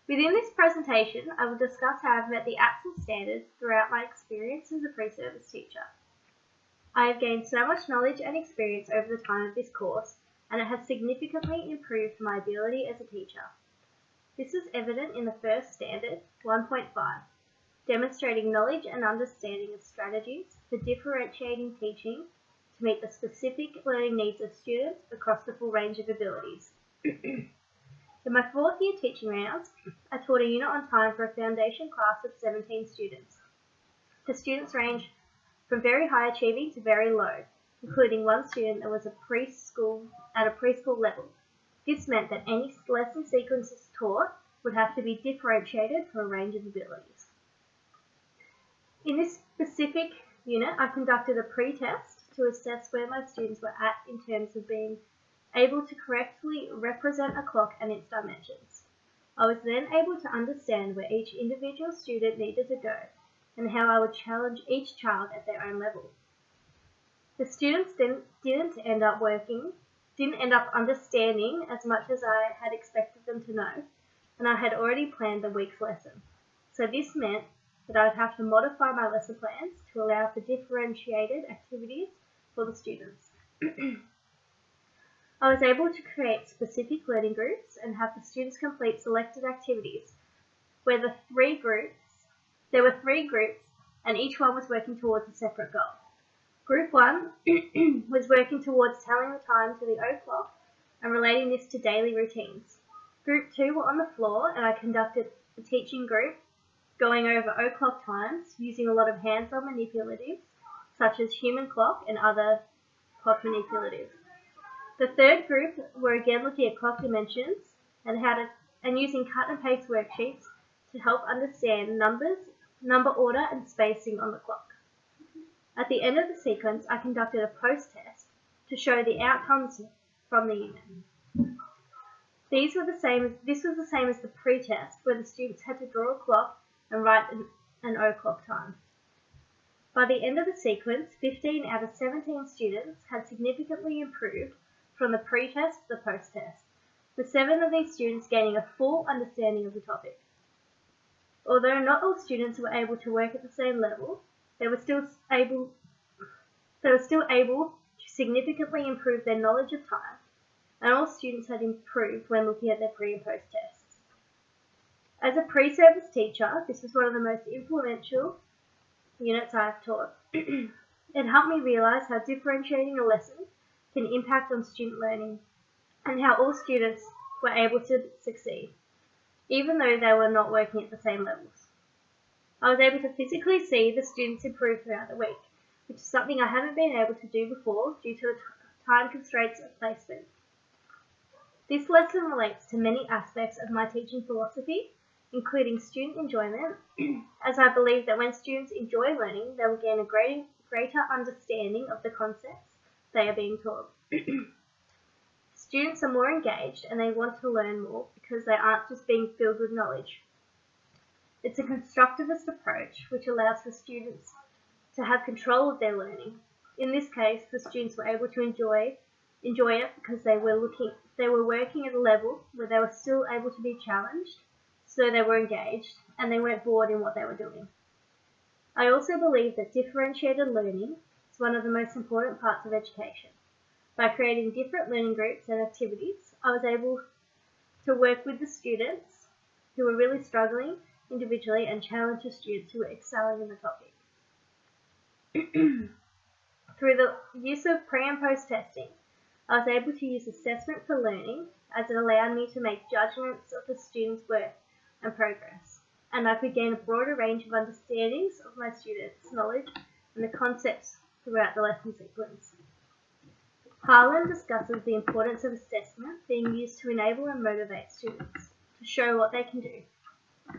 Within this presentation, I will discuss how I've met the APSEL standards throughout my experience as a pre-service teacher. I have gained so much knowledge and experience over the time of this course, and it has significantly improved my ability as a teacher. This is evident in the first standard, 1.5, demonstrating knowledge and understanding of strategies for differentiating teaching to meet the specific learning needs of students across the full range of abilities. In my fourth year teaching rounds, I taught a unit on time for a foundation class of 17 students. The students range from very high achieving to very low, including one student that was at a preschool level. This meant that any lesson sequences taught would have to be differentiated for a range of abilities. In this specific unit, I conducted a pre-test to assess where my students were at in terms of being able to correctly represent a clock and its dimensions. I was then able to understand where each individual student needed to go and how I would challenge each child at their own level. The students didn't end up understanding as much as I had expected them to know, and I had already planned the week's lesson. So this meant that I would have to modify my lesson plans to allow for differentiated activities for the students. I was able to create specific learning groups and have the students complete selected activities where there were three groups and each one was working towards a separate goal. Group 1 was working towards telling the time to the o'clock and relating this to daily routines. Group 2 were on the floor and I conducted a teaching group going over o'clock times using a lot of hands-on manipulatives such as human clock and other clock manipulatives. The third group were again looking at clock dimensions and using cut and paste worksheets to help understand numbers, number order and spacing on the clock. At the end of the sequence, I conducted a post-test to show the outcomes from the unit. This was the same as the pre-test, where the students had to draw a clock and write an o'clock time. By the end of the sequence, 15 out of 17 students had significantly improved from the pre-test to the post-test, with 7 of these students gaining a full understanding of the topic. Although not all students were able to work at the same level, they were still able to significantly improve their knowledge of time, and all students had improved when looking at their pre and post tests. As a pre-service teacher, this was one of the most influential units I have taught. It helped me realise how differentiating a lesson can impact on student learning and how all students were able to succeed, even though they were not working at the same levels. I was able to physically see the students improve throughout the week, which is something I haven't been able to do before due to the time constraints of placement. This lesson relates to many aspects of my teaching philosophy, including student enjoyment, as I believe that when students enjoy learning, they will gain a greater understanding of the concepts they are being taught. Students are more engaged and they want to learn more because they aren't just being filled with knowledge. It's a constructivist approach which allows for students to have control of their learning. In this case, the students were able to enjoy it because they were working at a level where they were still able to be challenged, so they were engaged and they weren't bored in what they were doing. I also believe that differentiated learning is one of the most important parts of education. By creating different learning groups and activities, I was able to work with the students who were really struggling individually and challenge the students who were excelling in the topic. Through the use of pre and post testing, I was able to use assessment for learning as it allowed me to make judgments of the students' work and progress, and I could gain a broader range of understandings of my students' knowledge and the concepts throughout the lesson sequence. Harlan discusses the importance of assessment being used to enable and motivate students to show what they can do.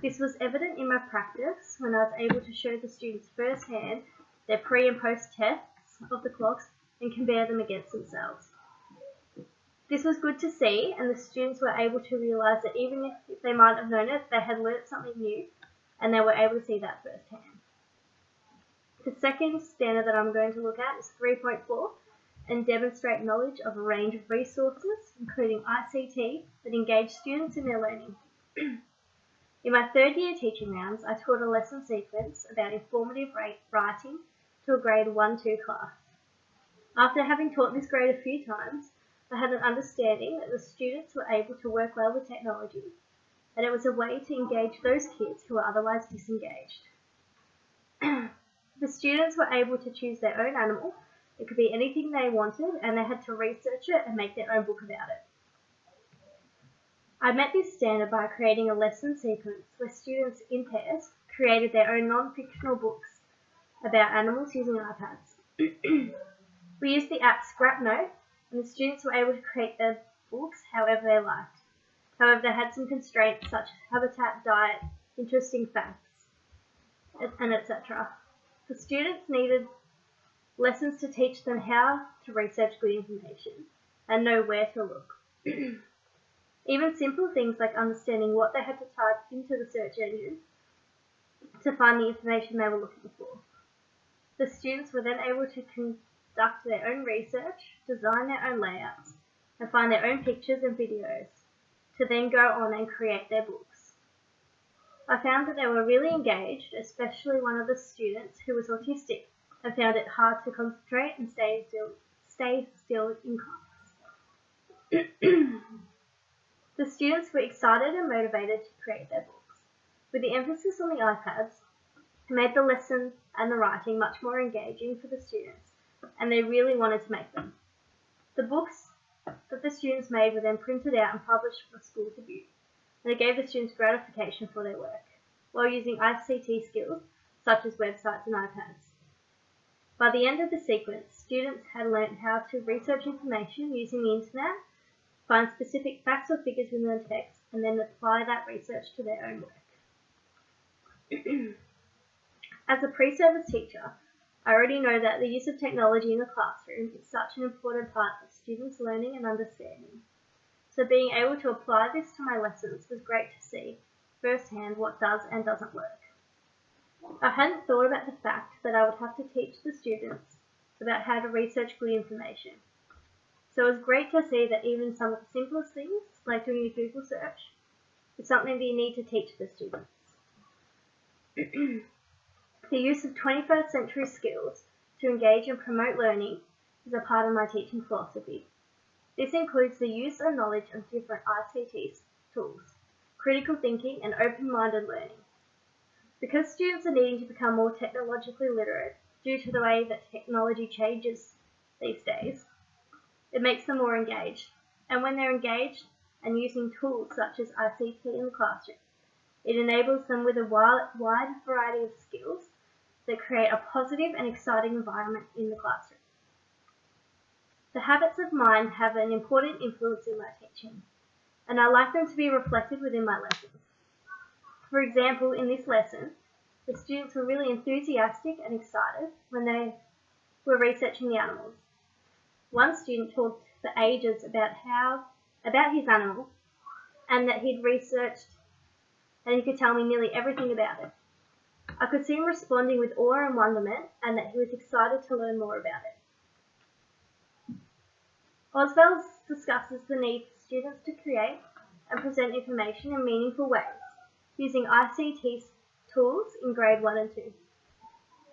This was evident in my practice when I was able to show the students firsthand their pre and post tests of the clocks and compare them against themselves. This was good to see, and the students were able to realise that even if they might have known it, they had learnt something new, and they were able to see that firsthand. The second standard that I'm going to look at is 3.4, and demonstrate knowledge of a range of resources, including ICT, that engage students in their learning. In my third year teaching rounds, I taught a lesson sequence about informative writing to a grade 1-2 class. After having taught this grade a few times, I had an understanding that the students were able to work well with technology, and it was a way to engage those kids who were otherwise disengaged. The students were able to choose their own animal. It could be anything they wanted, and they had to research it and make their own book about it. I met this standard by creating a lesson sequence where students in pairs created their own non-fictional books about animals using iPads. We used the app ScrapNote, and the students were able to create their books however they liked. However, they had some constraints such as habitat, diet, interesting facts, and etc. The students needed lessons to teach them how to research good information and know where to look. Even simple things like understanding what they had to type into the search engine to find the information they were looking for. The students were then able to conduct their own research, design their own layouts, and find their own pictures and videos to then go on and create their books. I found that they were really engaged, especially one of the students who was autistic and found it hard to concentrate and stay still in class. The students were excited and motivated to create their books. With the emphasis on the iPads, it made the lessons and the writing much more engaging for the students, and they really wanted to make them. The books that the students made were then printed out and published for school to view, and it gave the students gratification for their work, while using ICT skills such as websites and iPads. By the end of the sequence, students had learnt how to research information using the internet, find specific facts or figures within the text, and then apply that research to their own work. As a pre-service teacher, I already know that the use of technology in the classroom is such an important part of students' learning and understanding. So being able to apply this to my lessons was great to see firsthand what does and doesn't work. I hadn't thought about the fact that I would have to teach the students about how to research good information. So it was great to see that even some of the simplest things, like doing a Google search, is something that you need to teach the students. The use of 21st century skills to engage and promote learning is a part of my teaching philosophy. This includes the use and knowledge of different ICT tools, critical thinking, and open-minded learning. Because students are needing to become more technologically literate due to the way that technology changes these days, it makes them more engaged. And when they're engaged and using tools such as ICT in the classroom, it enables them with a wide variety of skills that create a positive and exciting environment in the classroom. The habits of mind have an important influence in my teaching, and I like them to be reflected within my lessons. For example, in this lesson, the students were really enthusiastic and excited when they were researching the animals. One student talked for ages about his animal, and that he'd researched and he could tell me nearly everything about it. I could see him responding with awe and wonderment, and that he was excited to learn more about it. Oswald discusses the need for students to create and present information in meaningful ways, using ICT tools in grade 1 and 2.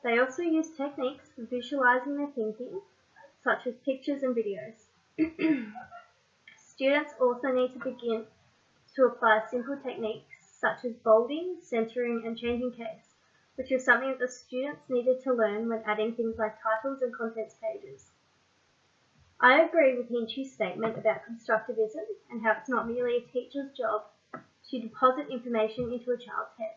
They also use techniques for visualizing their thinking, such as pictures and videos. Students also need to begin to apply simple techniques such as bolding, centering, and changing case, which is something that the students needed to learn when adding things like titles and contents pages. I agree with Hinchy's statement about constructivism and how it's not merely a teacher's job to deposit information into a child's head.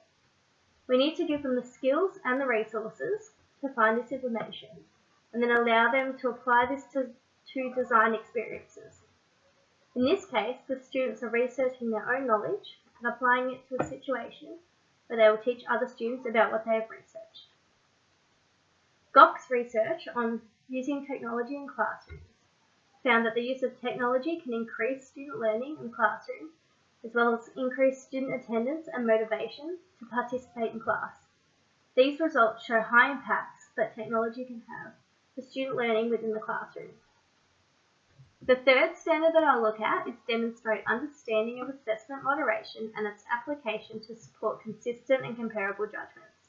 We need to give them the skills and the resources to find this information, and then allow them to apply this to design experiences. In this case, the students are researching their own knowledge and applying it to a situation where they will teach other students about what they have researched. Gock's research on using technology in classrooms found that the use of technology can increase student learning in classroom, as well as increase student attendance and motivation to participate in class. These results show high impacts that technology can have for student learning within the classroom. The third standard that I'll look at is demonstrate understanding of assessment moderation and its application to support consistent and comparable judgments.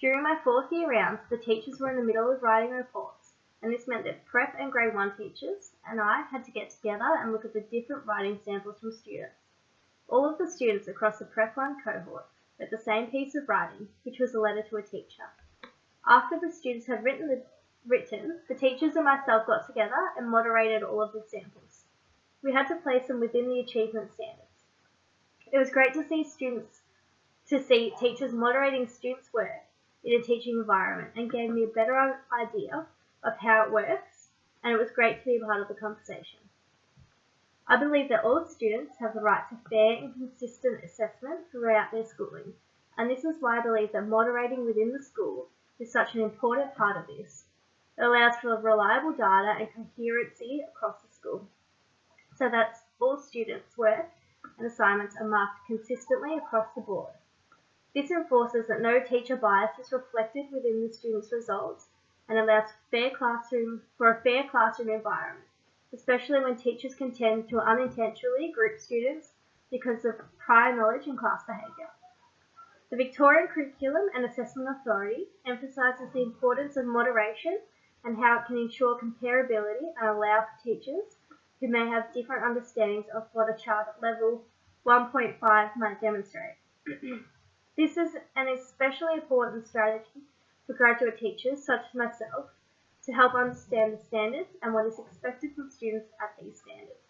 During my 4th year round, the teachers were in the middle of writing reports, and this meant that Prep and Grade 1 teachers and I had to get together and look at the different writing samples from students. All of the students across the Prep 1 cohort read the same piece of writing, which was a letter to a teacher. After the students had written, the teachers and myself got together and moderated all of the samples. We had to place them within the achievement standards. It was great to see teachers moderating students' work in a teaching environment and gave me a better idea of how it works, and it was great to be a part of the conversation. I believe that all students have the right to fair and consistent assessment throughout their schooling, and this is why I believe that moderating within the school is such an important part of this. It allows for reliable data and coherency across the school, so that all students' work and assignments are marked consistently across the board. This enforces that no teacher bias is reflected within the students' results and allows for a fair classroom environment, especially when teachers can tend to unintentionally group students because of prior knowledge and class behaviour. The Victorian Curriculum and Assessment Authority emphasises the importance of moderation and how it can ensure comparability and allow for teachers who may have different understandings of what a child at level 1.5 might demonstrate. This is an especially important strategy for graduate teachers such as myself to help understand the standards and what is expected from students at these standards.